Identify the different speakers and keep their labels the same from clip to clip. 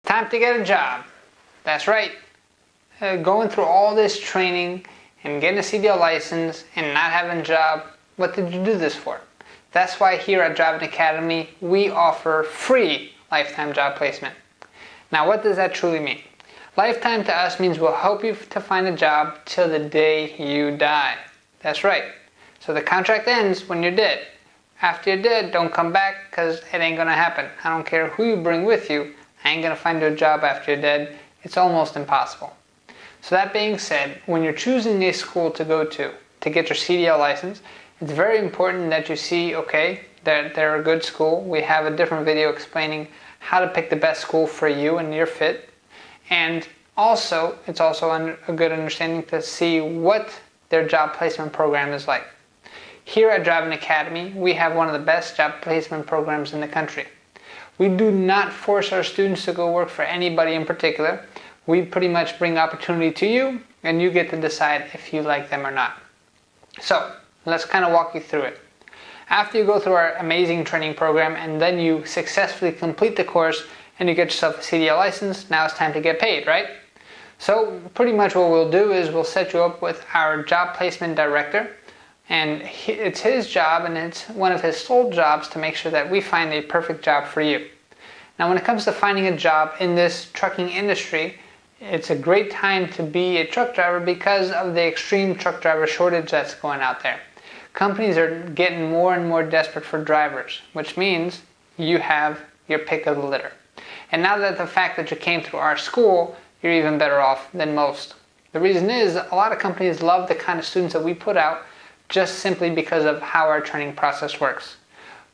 Speaker 1: Time to get a job. That's right. Going through all this training and getting a CDL license and not having a job, what did you do this for? That's why here at Driving Academy we offer free lifetime job placement. Now what does that truly mean? Lifetime to us means we'll help you to find a job till the day you die. That's right. So the contract ends when you're dead. After you're dead, don't come back because it ain't gonna happen. I don't care who you bring with you, I ain't gonna find you a job after you're dead. It's almost impossible. So that being said, when you're choosing a school to go to get your CDL license, it's very important that you see, okay, that they're a good school. We have a different video explaining how to pick the best school for you and your fit. And also, it's also a good understanding to see what their job placement program is like. Here at Driving Academy, we have one of the best job placement programs in the country. We do not force our students to go work for anybody in particular. We pretty much bring opportunity to you, and you get to decide if you like them or not. So, let's kind of walk you through it. After you go through our amazing training program and then you successfully complete the course and you get yourself a CDL license, now it's time to get paid, right? So, pretty much what we'll do is we'll set you up with our job placement director, and it's his job and it's one of his sole jobs to make sure that we find a perfect job for you. Now when it comes to finding a job in this trucking industry, it's a great time to be a truck driver because of the extreme truck driver shortage that's going out there. Companies are getting more and more desperate for drivers, which means you have your pick of the litter. And now that the fact that you came through our school, you're even better off than most. The reason is a lot of companies love the kind of students that we put out just simply because of how our training process works.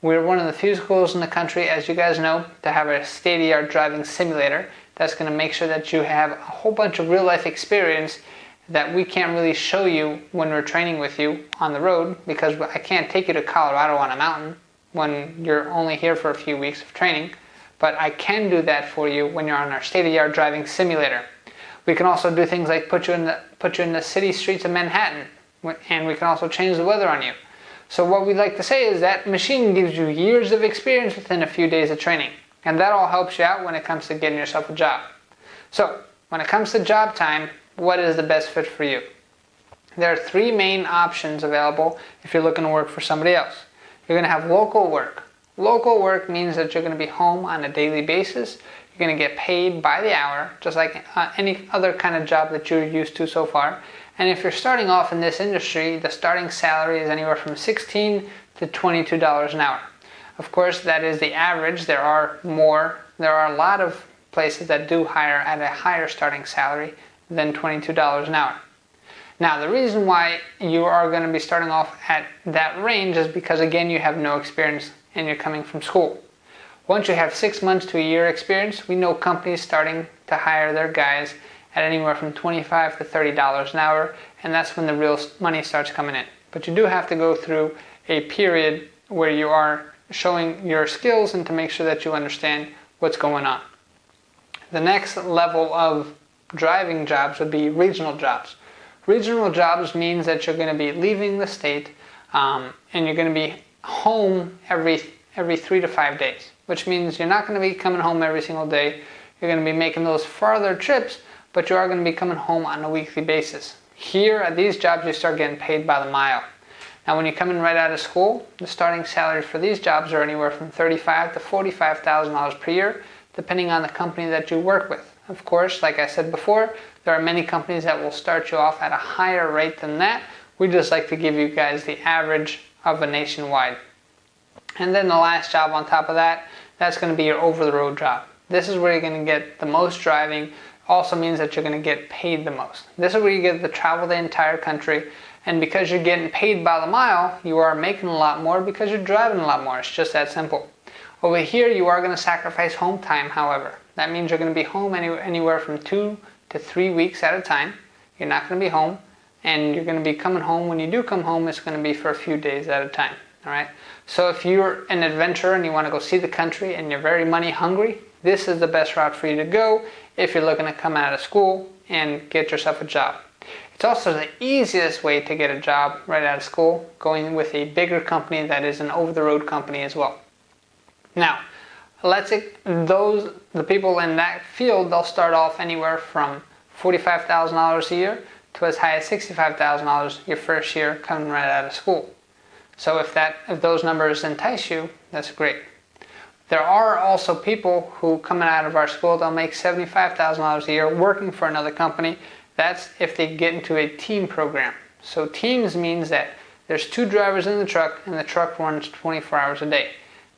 Speaker 1: We're one of the few schools in the country, as you guys know, to have a state-of-the-art driving simulator that's going to make sure that you have a whole bunch of real-life experience that we can't really show you when we're training with you on the road, because I can't take you to Colorado on a mountain when you're only here for a few weeks of training, but I can do that for you when you're on our state-of-the-art driving simulator. We can also do things like put you in the city streets of Manhattan, and we can also change the weather on you. So what we like to say is that machine gives you years of experience within a few days of training, and that all helps you out when it comes to getting yourself a job. So when it comes to job time, what is the best fit for you? There are three main options available if you're looking to work for somebody else. You're going to have local work. Local work means that you're going to be home on a daily basis. You're going to get paid by the hour, just like any other kind of job that you're used to so far. And if you're starting off in this industry, the starting salary is anywhere from $16 to $22 an hour. Of course, that is the average. There are a lot of places that do hire at a higher starting salary than $22 an hour. Now, the reason why you are going to be starting off at that range is because, again, you have no experience and you're coming from school. Once you have 6 months to a year experience, we know companies starting to hire their guys at anywhere from $25 to $30 an hour, and that's when the real money starts coming in. But you do have to go through a period where you are showing your skills and to make sure that you understand what's going on. The next level of driving jobs would be regional jobs. Regional jobs means that you're going to be leaving the state and you're going to be home every 3 to 5 days, which means you're not going to be coming home every single day. You're going to be making those farther trips, but you are going to be coming home on a weekly basis. Here at these jobs, you start getting paid by the mile. Now when you come in right out of school, the starting salary for these jobs are anywhere from $35,000 to $45,000 per year, depending on the company that you work with. Of course, like I said before, there are many companies that will start you off at a higher rate than that. We just like to give you guys the average of a nationwide. And then the last job on top of that, that's going to be your over-the-road job. This is where you're going to get the most driving. Also means that you're going to get paid the most. This is where you get to travel the entire country, and because you're getting paid by the mile, you are making a lot more because you're driving a lot more. It's just that simple. Over here, you are going to sacrifice home time, however. That means you're going to be home anywhere from 2 to 3 weeks at a time. You're not going to be home, and you're going to be coming home. When you do come home, it's going to be for a few days at a time. All right. So if you're an adventurer and you want to go see the country and you're very money hungry, this is the best route for you to go if you're looking to come out of school and get yourself a job. It's also the easiest way to get a job right out of school, going with a bigger company that is an over-the-road company as well. Now, the people in that field, they'll start off anywhere from $45,000 a year to as high as $65,000 your first year coming right out of school. So if those numbers entice you, that's great. There are also people who coming out of our school, they'll make $75,000 a year working for another company. That's if they get into a team program. So teams means that there's 2 drivers in the truck and the truck runs 24 hours a day.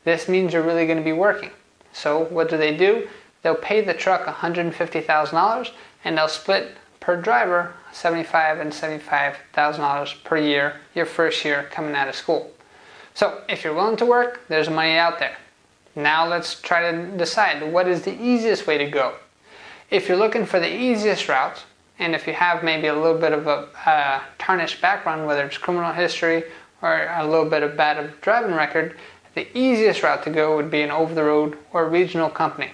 Speaker 1: This means you're really going to be working. So what do? They'll pay the truck $150,000 and they'll split per driver $75,000 and $75,000 per year your first year coming out of school. So if you're willing to work, there's money out there. Now let's try to decide what is the easiest way to go. If you're looking for the easiest route, and if you have maybe a little bit of a tarnished background, whether it's criminal history or a little bit of bad driving record, the easiest route to go would be an over-the-road or regional company.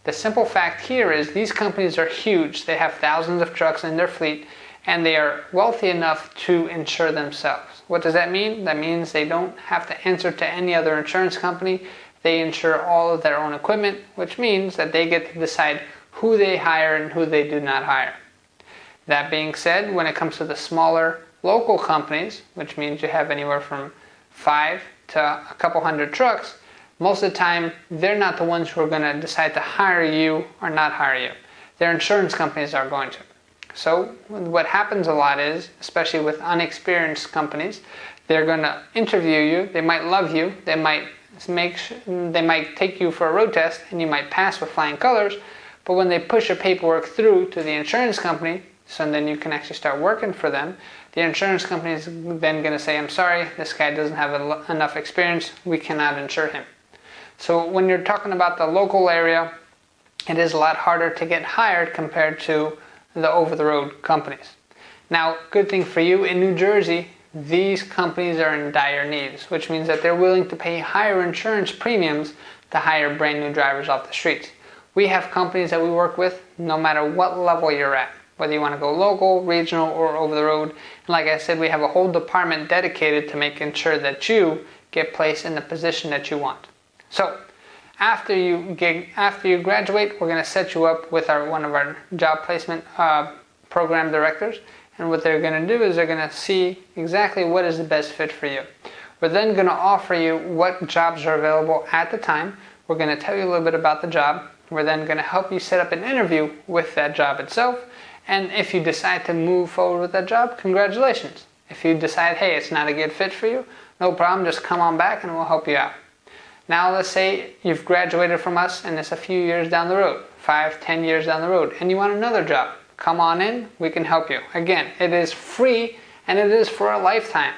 Speaker 1: The simple fact here is these companies are huge. They have thousands of trucks in their fleet and they are wealthy enough to insure themselves. What does that mean? That means they don't have to answer to any other insurance company. They insure all of their own equipment, which means that they get to decide who they hire and who they do not hire. That being said, when it comes to the smaller local companies, which means you have anywhere from 5 to a couple hundred trucks, most of the time they're not the ones who are going to decide to hire you or not hire you. Their insurance companies are going to. So what happens a lot is, especially with unexperienced companies, they're going to interview you, they might love you, they might take you for a road test and you might pass with flying colors, but when they push your paperwork through to the insurance company, so then you can actually start working for them, the insurance company is then going to say, I'm sorry, this guy doesn't have enough experience, we cannot insure him. So when you're talking about the local area, it is a lot harder to get hired compared to the over-the-road companies. Now, good thing for you, in New Jersey, these companies are in dire needs, which means that they're willing to pay higher insurance premiums to hire brand new drivers off the streets. We have companies that we work with no matter what level you're at, whether you want to go local, regional, or over the road. And like I said, we have a whole department dedicated to making sure that you get placed in the position that you want. So after you graduate, we're going to set you up with one of our job placement program directors. And what they're going to do is they're going to see exactly what is the best fit for you. We're then going to offer you what jobs are available at the time. We're going to tell you a little bit about the job. We're then going to help you set up an interview with that job itself. And if you decide to move forward with that job, congratulations. If you decide, hey, it's not a good fit for you, no problem, just come on back and we'll help you out. Now let's say you've graduated from us and it's a few years down the road, 5, 10 years down the road, and you want another job. Come on in, we can help you. Again, it is free and it is for a lifetime.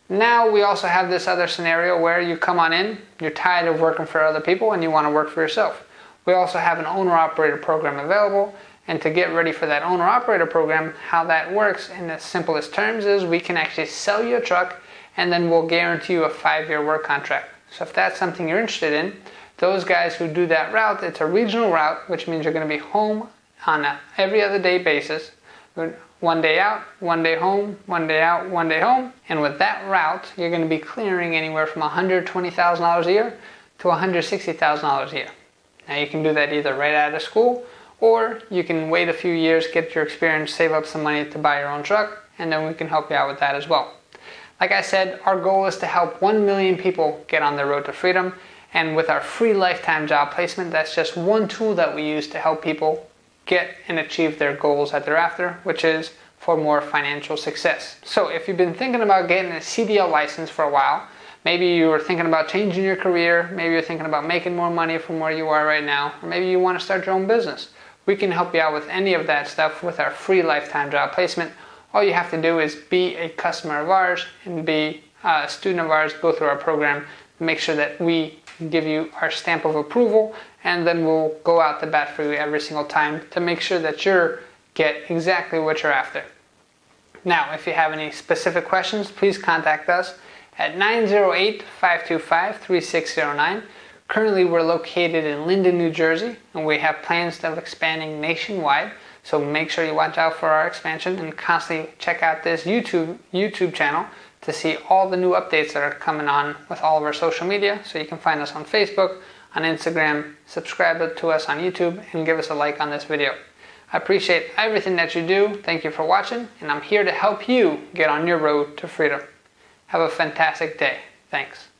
Speaker 1: Now we also have this other scenario where you come on in, you're tired of working for other people and you want to work for yourself. We also have an owner-operator program available, and to get ready for that owner-operator program, how that works in the simplest terms is we can actually sell you a truck and then we'll guarantee you a 5-year work contract. So if that's something you're interested in, those guys who do that route, it's a regional route, which means you're going to be home on an every other day basis. 1 day out, 1 day home, 1 day out, 1 day home. And with that route, you're going to be clearing anywhere from $120,000 a year to $160,000 a year. Now you can do that either right out of school, or you can wait a few years, get your experience, save up some money to buy your own truck, and then we can help you out with that as well. Like I said, our goal is to help 1 million people get on their road to freedom, and with our free lifetime job placement, that's just one tool that we use to help people get and achieve their goals that they're after, which is for more financial success. So if you've been thinking about getting a CDL license for a while, maybe you were thinking about changing your career, maybe you're thinking about making more money from where you are right now, or maybe you want to start your own business, we can help you out with any of that stuff with our free lifetime job placement. All you have to do is be a customer of ours and be a student of ours, go through our program, make sure that we give you our stamp of approval, and then we'll go out to bat for you every single time to make sure that you get exactly what you're after. Now, if you have any specific questions, please contact us at 908-525-3609. Currently, we're located in Linden, New Jersey, and we have plans of expanding nationwide. So make sure you watch out for our expansion and constantly check out this YouTube channel to see all the new updates that are coming on with all of our social media. So you can find us on Facebook, on Instagram, subscribe to us on YouTube, and give us a like on this video. I appreciate everything that you do. Thank you for watching, and I'm here to help you get on your road to freedom. Have a fantastic day. Thanks.